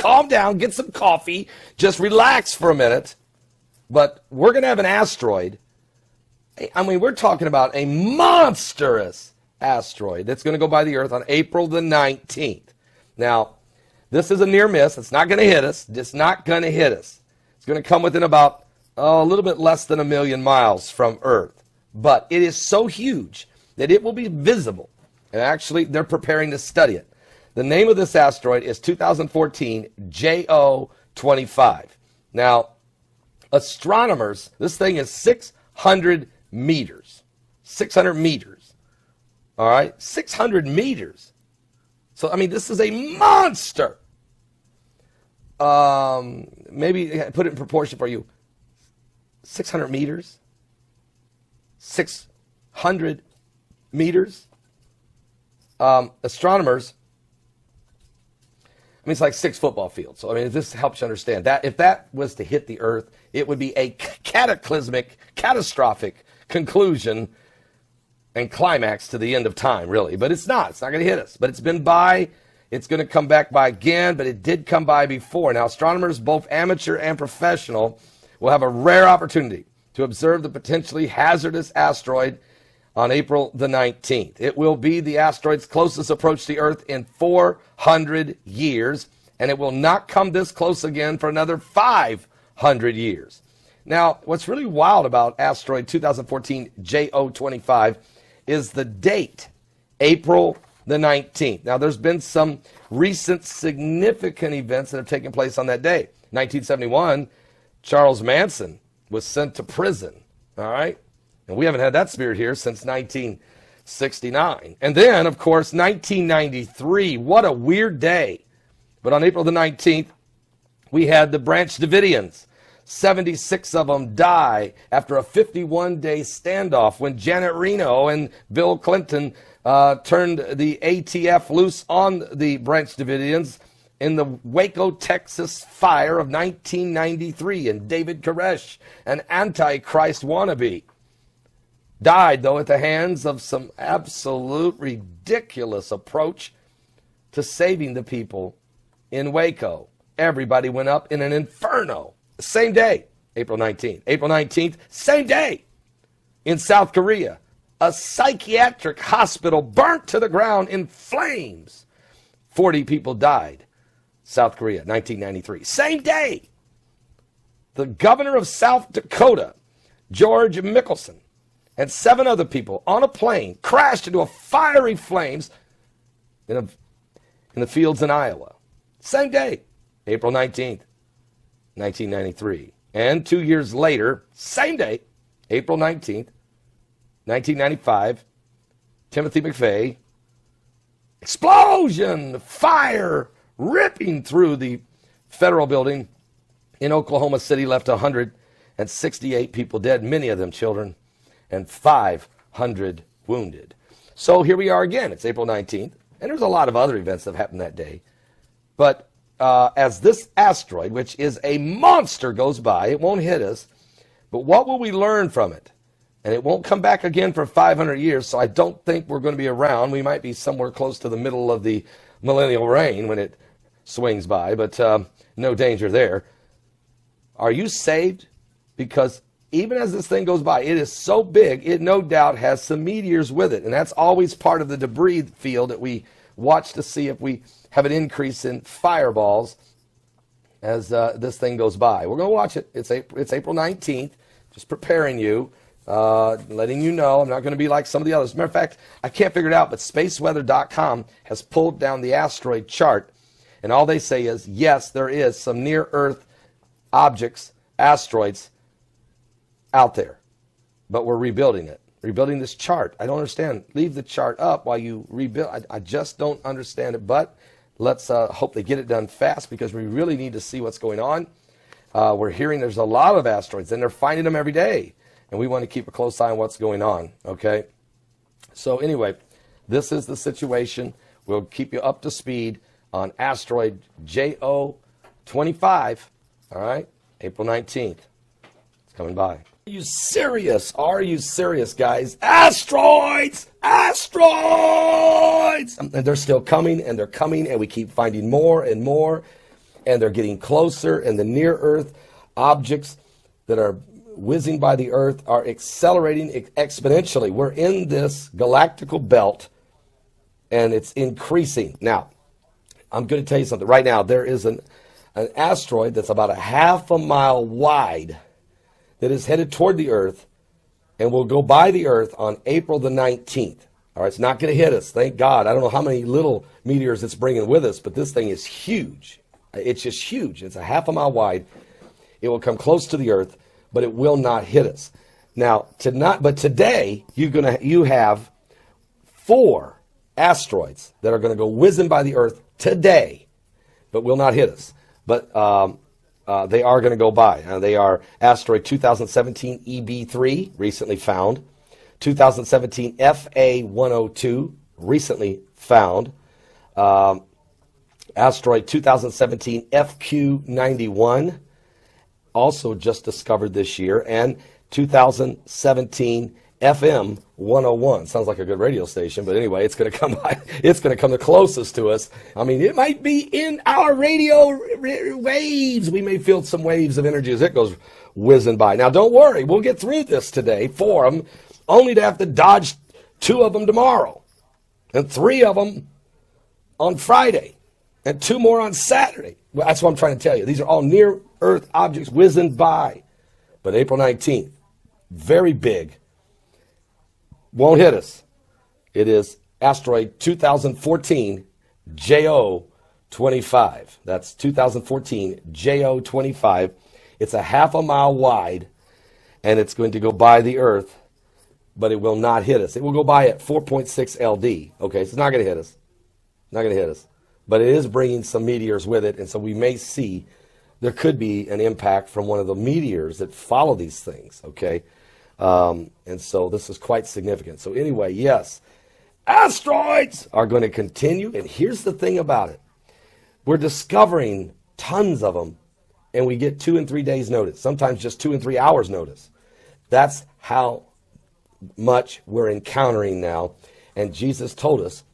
calm down, get some coffee, just relax for a minute. But we're going to have an asteroid. I mean, we're talking about a monstrous asteroid that's going to go by the Earth on April the 19th. Now, this is a near miss. It's not going to hit us. It's not going to hit us. It's going to come within about a little bit less than 1 million miles from Earth. But it is so huge that it will be visible. And actually, they're preparing to study it. The name of this asteroid is 2014 JO25. Now, astronomers, this thing is 600 meters. 600 meters. All right? 600 meters. So, I mean, this is a monster. Maybe put it in proportion for you. 600 meters. 600 meters. Astronomers, I mean, it's like 6 football fields. So, I mean, if this helps you understand that, if that was to hit the Earth, it would be a cataclysmic, catastrophic conclusion and climax to the end of time, really. But it's not. It's not going to hit us. But it's been by. It's going to come back by again, but it did come by before. Now, astronomers, both amateur and professional, will have a rare opportunity to observe the potentially hazardous asteroid on April the 19th. It will be the asteroid's closest approach to the Earth in 400 years, and it will not come this close again for another 500 years. Now, what's really wild about asteroid 2014 JO25 is the date, April the 19th. Now, there's been some recent significant events that have taken place on that day. 1971, Charles Manson was sent to prison, all right? And we haven't had that spirit here since 1969. And then, of course, 1993. What a weird day. But on April the 19th, we had the Branch Davidians. 76 of them die after a 51-day standoff when Janet Reno and Bill Clinton turned the ATF loose on the Branch Davidians in the Waco, Texas fire of 1993. And David Koresh, an Antichrist wannabe, died, though, at the hands of some absolute ridiculous approach to saving the people in Waco. Everybody went up in an inferno. Same day, April 19th. April 19th, same day, in South Korea, a psychiatric hospital burnt to the ground in flames. 40 people died. South Korea, 1993. Same day, the governor of South Dakota, George Mickelson, and 7 other people on a plane crashed into a fiery flames in the fields in Iowa. Same day, April 19th, 1993. And 2 years later, same day, April 19th, 1995, Timothy McVeigh, explosion, fire ripping through the federal building in Oklahoma City, left 168 people dead, many of them children, and 500 wounded. So here we are again. It's April 19th, and there's a lot of other events that have happened that day. But as this asteroid, which is a monster, goes by, it won't hit us, but what will we learn from it? And it won't come back again for 500 years, so I don't think we're going to be around. We might be somewhere close to the middle of the millennial reign when it swings by, but no danger there. Are you saved? Because even as this thing goes by, it is so big, it no doubt has some meteors with it. And that's always part of the debris field that we watch to see if we have an increase in fireballs as this thing goes by. We're going to watch it. It's April 19th. Just preparing you, letting you know. I'm not going to be like some of the others. As a matter of fact, I can't figure it out, but spaceweather.com has pulled down the asteroid chart. And all they say is, yes, there is some near-Earth objects, asteroids, out there. But we're rebuilding it. Rebuilding this chart. I don't understand. Leave the chart up while you rebuild. I just don't understand it. But let's hope they get it done fast, because we really need to see what's going on. We're hearing there's a lot of asteroids, and they're finding them every day. And we want to keep a close eye on what's going on. Okay? So anyway, this is the situation. We'll keep you up to speed on asteroid JO25. All right? April 19th. It's coming by. Are you serious? Are you serious, guys? Asteroids! Asteroids! And they're still coming, and they're coming, and we keep finding more and more. and they're getting closer, and the near Earth objects that are whizzing by the Earth are accelerating exponentially. We're in this galactical belt, and it's increasing. Now, I'm going to tell you something. Right now, there is an asteroid that's about a half a mile wide that is headed toward the Earth and will go by the Earth on April the 19th. All right, it's not going to hit us, thank God. I don't know how many little meteors it's bringing with us, but this thing is huge. It's just huge. It's a half a mile wide. It will come close to the Earth, but it will not hit us. Now, today, you have 4 asteroids that are going to go whizzing by the Earth today, but will not hit us. But they are going to go by. They are asteroid 2017 EB3, recently found. 2017 FA102, recently found. Asteroid 2017 FQ91, also just discovered this year. And 2017 FM101. Sounds like a good radio station, but anyway, it's going to come by. It's going to come the closest to us. I mean, it might be in our radio waves. We may feel some waves of energy as it goes whizzing by. Now, don't worry. We'll get through this today, 4 of them, only to have to dodge 2 of them tomorrow, and 3 of them on Friday, and 2 more on Saturday. Well, that's what I'm trying to tell you. These are all near-Earth objects whizzing by. But April 19th, very big, won't hit us. It is asteroid 2014 JO25. That's 2014 JO25. It's a half a mile wide, and it's going to go by the Earth, but it will not hit us. It will go by at 4.6 LD. Okay, so it's not going to hit us. Not going to hit us. But it is bringing some meteors with it, and so we may see there could be an impact from one of the meteors that follow these things, okay? And so this is quite significant. So anyway, yes, asteroids are going to continue. And here's the thing about it. We're discovering tons of them, and we get 2 and 3 days notice, sometimes just 2 and 3 hours notice. That's how much we're encountering now. And Jesus told us,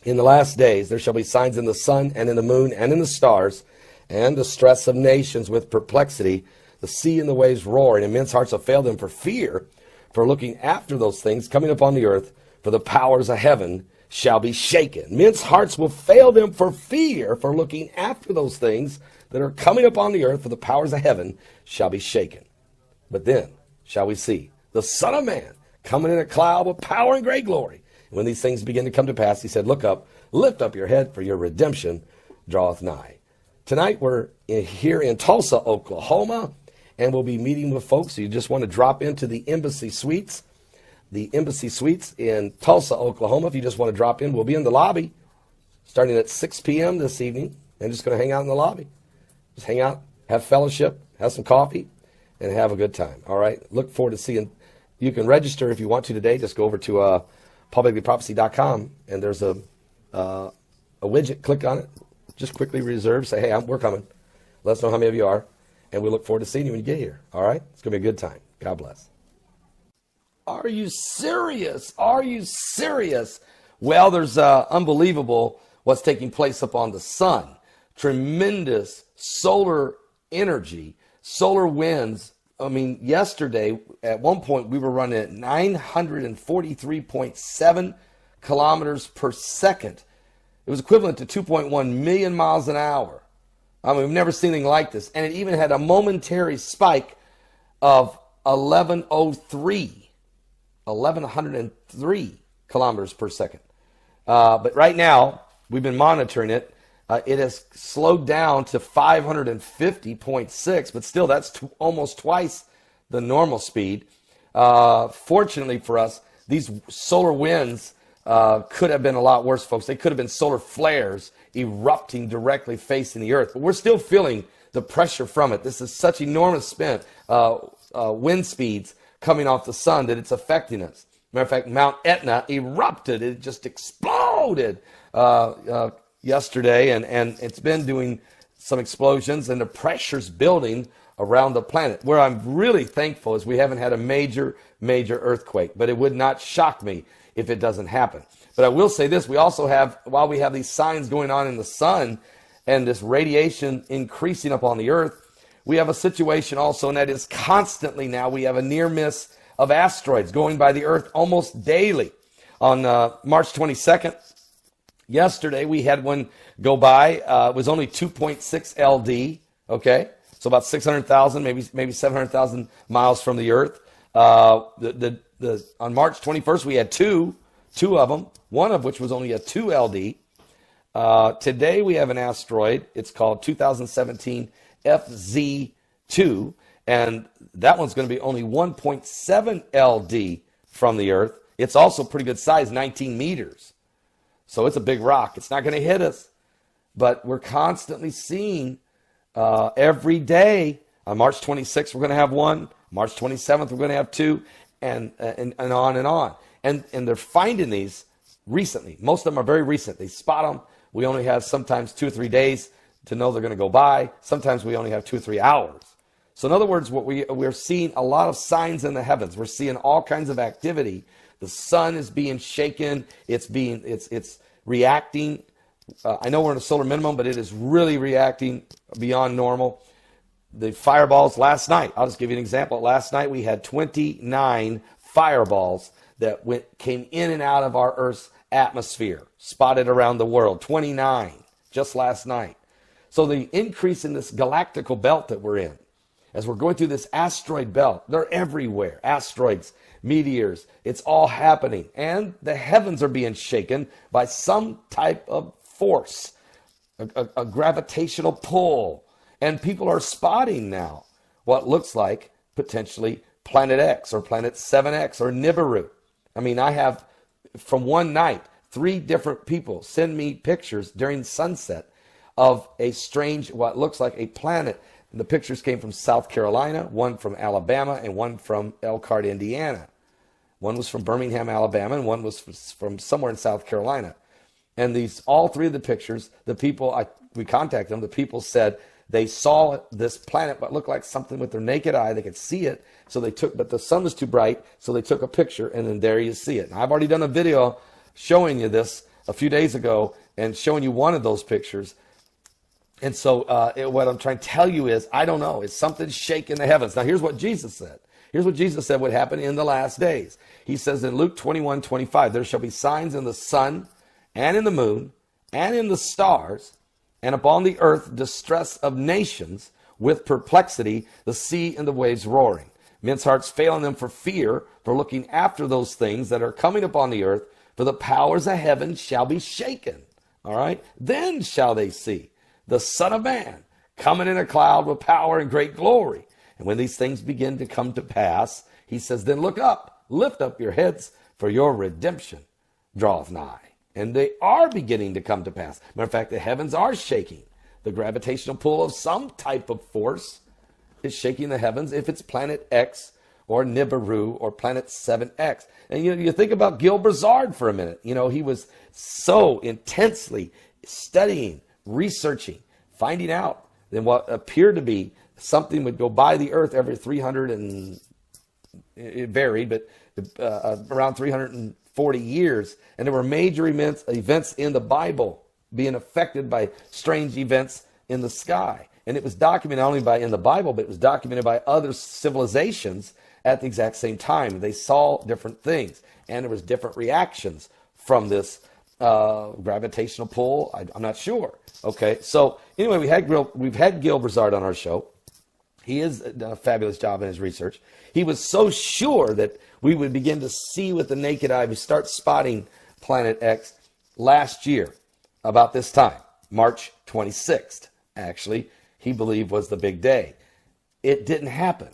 in the last days there shall be signs in the sun and in the moon and in the stars, and the stress of nations with perplexity, the sea and the waves roaring, and men's hearts will fail them for fear, for looking after those things coming upon the earth, for the powers of heaven shall be shaken. Men's hearts will fail them for fear, for looking after those things that are coming upon the earth, for the powers of heaven shall be shaken. But then shall we see the Son of Man coming in a cloud with power and great glory. And when these things begin to come to pass, he said, look up, lift up your head, for your redemption draweth nigh. Tonight we're here in Tulsa, Oklahoma, and we'll be meeting with folks. So you just want to drop into the Embassy Suites in Tulsa, Oklahoma. If you just want to drop in, we'll be in the lobby starting at 6 p.m. this evening, and just going to hang out in the lobby. Just hang out, have fellowship, have some coffee, and have a good time. All right? Look forward to seeing. You can register if you want to today. Just go over to publiclyprophecy.com, and there's a widget. Click on it. Just quickly reserve. Say, hey, we're coming. Let us know how many of you are. And we look forward to seeing you when you get here. All right? It's going to be a good time. God bless. Are you serious? Are you serious? Well, there's unbelievable what's taking place upon the sun. Tremendous solar energy, solar winds. I mean, yesterday, at one point, we were running at 943.7 kilometers per second. It was equivalent to 2.1 million miles an hour. I mean, we've never seen anything like this. And it even had a momentary spike of 1103 kilometers per second. But right now, we've been monitoring it. It has slowed down to 550.6, but still, that's almost twice the normal speed. Fortunately for us, these solar winds could have been a lot worse, folks. They could have been solar flares erupting directly facing the earth. But we're still feeling the pressure from it. This is such enormous wind speeds coming off the sun that it's affecting us. Matter of fact, Mount Etna erupted. It just exploded yesterday, and it's been doing some explosions, and the pressure's building around the planet. Where I'm really thankful is we haven't had a major earthquake, but it would not shock me if it doesn't happen. But I will say this, we also have, while we have these signs going on in the sun, and this radiation increasing upon the earth, we have a situation also, and that is constantly now we have a near miss of asteroids going by the earth almost daily. On March 22nd, yesterday, we had one go by. It was only 2.6 LD, okay? So about 600,000, maybe 700,000 miles from the earth. On March 21st, we had two of them, one of which was only a 2 LD. Today, we have an asteroid. It's called 2017 FZ2, and that one's going to be only 1.7 LD from the earth. It's also pretty good size, 19 meters. So it's a big rock. It's not going to hit us. But we're constantly seeing every day. On March 26th, we're going to have one. March 27th, we're going to have two, and on and on. And they're finding these recently. Most of them are very recent. They spot them. We only have sometimes 2 or 3 days to know they're going to go by. Sometimes we only have 2 or 3 hours. So in other words, what we're seeing a lot of signs in the heavens. We're seeing all kinds of activity. The sun is being shaken. It's reacting. I know we're in a solar minimum, but it is really reacting beyond normal. The fireballs last night, I'll just give you an example. Last night we had 29 fireballs that came in and out of our Earth's atmosphere, spotted around the world. 29 just last night. So the increase in this galactical belt that we're in, as we're going through this asteroid belt, they're everywhere. Asteroids, meteors, it's all happening. And the heavens are being shaken by some type of force, a gravitational pull. And people are spotting now what looks like potentially Planet X or Planet 7X or Nibiru. I mean, I have, from one night, 3 different people send me pictures during sunset of a strange, what looks like a planet. The pictures came from South Carolina, one from Alabama, and one from Elkhart, Indiana. One was from Birmingham, Alabama, and one was from somewhere in South Carolina. And all 3 of the pictures, the people, we contacted them, the people said they saw this planet, but looked like something with their naked eye. They could see it, but the sun was too bright, so they took a picture, and then there you see it. And I've already done a video showing you this a few days ago and showing you one of those pictures. And so what I'm trying to tell you is, I don't know. It's something shaking the heavens. Now, here's what Jesus said. Here's what Jesus said would happen in the last days. He says in Luke 21:25, there shall be signs in the sun and in the moon and in the stars, and upon the earth distress of nations with perplexity, the sea and the waves roaring. Men's hearts failing them for fear, for looking after those things that are coming upon the earth, for the powers of heaven shall be shaken. All right? Then shall they see the Son of Man coming in a cloud with power and great glory. And when these things begin to come to pass, he says, then look up, lift up your heads, for your redemption draweth nigh. And they are beginning to come to pass. Matter of fact, the heavens are shaking. The gravitational pull of some type of force is shaking the heavens, if it's Planet X or Nibiru or Planet 7X. And you think about Gil Brazard for a minute. You know, he was so intensely studying, researching, finding out that what appeared to be something would go by the earth every 300 and it varied, but around 340 years. And there were major events in the Bible being affected by strange events in the sky. And it was documented not only in the Bible, but it was documented by other civilizations at the exact same time. They saw different things, and there was different reactions from this gravitational pull. I'm not sure. Okay, so anyway, we've had Gil Brazard on our show. He has done a fabulous job in his research. He was so sure that we would begin to see with the naked eye, we start spotting Planet X last year, about this time, March 26th, actually, he believed was the big day. It didn't happen.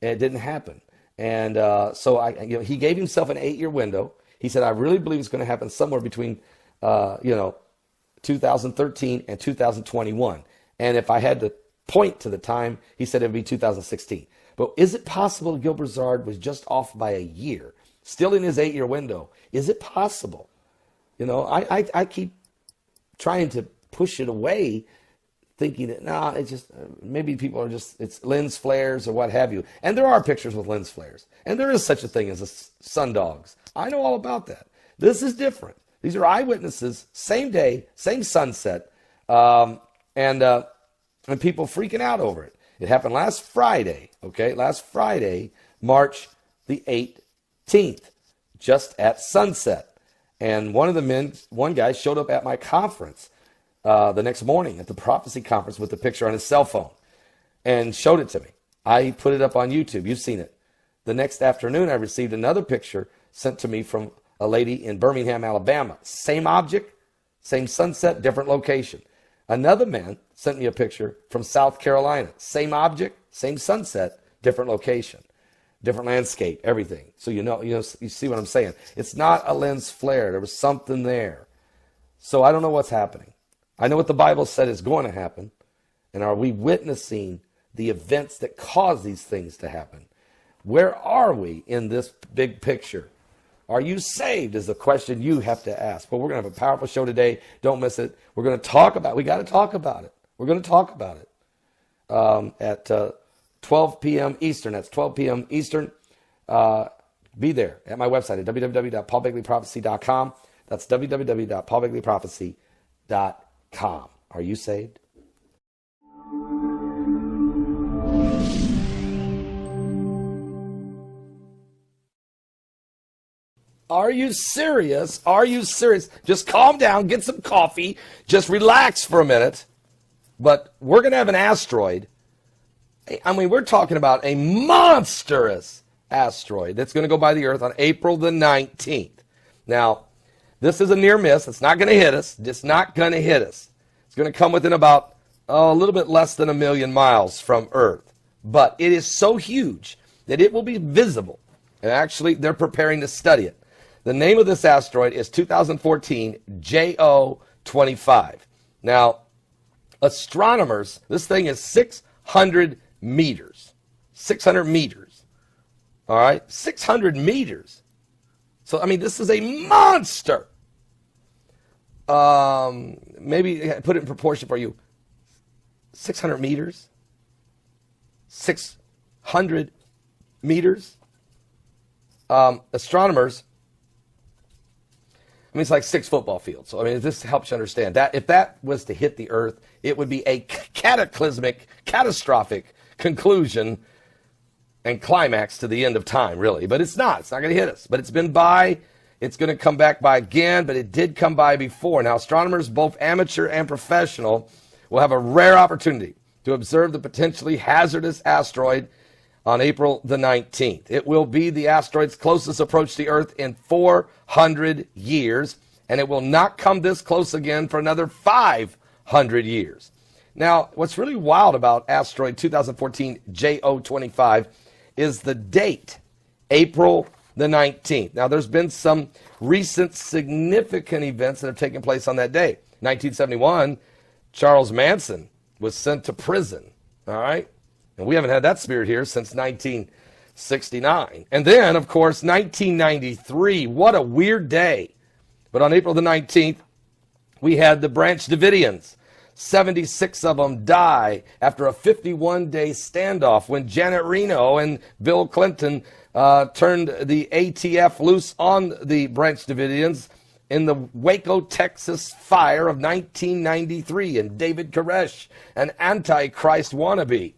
It didn't happen. And so he gave himself an 8-year window. He said, I really believe it's going to happen somewhere between, 2013 and 2021. And if I had to point to the time, he said it would be 2016. But is it possible Gil Brazard was just off by a year, still in his 8-year window? Is it possible? You know, I keep trying to push it away, thinking that, it's just, maybe people are just, it's lens flares or what have you. And there are pictures with lens flares. And there is such a thing as sun dogs. I know all about that. This is different. These are eyewitnesses, same day, same sunset. And people freaking out over it. It happened last Friday, okay? Last Friday, March the 18th, just at sunset. And one guy showed up at my conference the next morning at the prophecy conference with the picture on his cell phone and showed it to me. I put it up on YouTube. You've seen it. The next afternoon, I received another picture sent to me from a lady in Birmingham, Alabama. Same object, same sunset, different location. Another man sent me a picture from South Carolina. Same object, same sunset, different location, different landscape, everything. So you see what I'm saying. It's not a lens flare. There was something there. So I don't know what's happening. I know what the Bible said is going to happen. And are we witnessing the events that cause these things to happen? Where are we in this big picture? Are you saved is the question you have to ask. But we're going to have a powerful show today. Don't miss it. We're going to talk about it. We got to talk about it. We're going to talk about it at 12 p.m. Eastern. That's 12 p.m. Eastern. Be there at my website at www.paulbegleyprophecy.com. That's www.paulbegleyprophecy.com. Are you saved? Are you serious? Are you serious? Just calm down, get some coffee, just relax for a minute. But we're going to have an asteroid. I mean, we're talking about a monstrous asteroid that's going to go by the Earth on April the 19th. Now, this is a near miss. It's not going to hit us. It's not going to hit us. It's going to come within about a little bit less than 1 million miles from Earth. But it is so huge that it will be visible. And actually, they're preparing to study it. The name of this asteroid is 2014 JO25. Now, astronomers, this thing is 600 meters. 600 meters. All right? 600 meters. So, I mean, this is a monster. Maybe put it in proportion for you. 600 meters? 600 meters? Astronomers, I mean, it's like 6 football fields. So, I mean, this helps you understand that if that was to hit the Earth, it would be a cataclysmic, catastrophic conclusion and climax to the end of time, really. But it's not. It's not going to hit us. But it's been by. It's going to come back by again, but it did come by before. Now, astronomers, both amateur and professional, will have a rare opportunity to observe the potentially hazardous asteroid on April the 19th. It will be the asteroid's closest approach to Earth in 400 years, and it will not come this close again for another 500 years. Now, what's really wild about asteroid 2014 JO25 is the date, April the 19th. Now, there's been some recent significant events that have taken place on that day. 1971, Charles Manson was sent to prison, all right? And we haven't had that spirit here since 1969. And then, of course, 1993. What a weird day. But on April the 19th, we had the Branch Davidians. 76 of them die after a 51-day standoff when Janet Reno and Bill Clinton turned the ATF loose on the Branch Davidians in the Waco, Texas fire of 1993, and David Koresh, an Antichrist wannabe.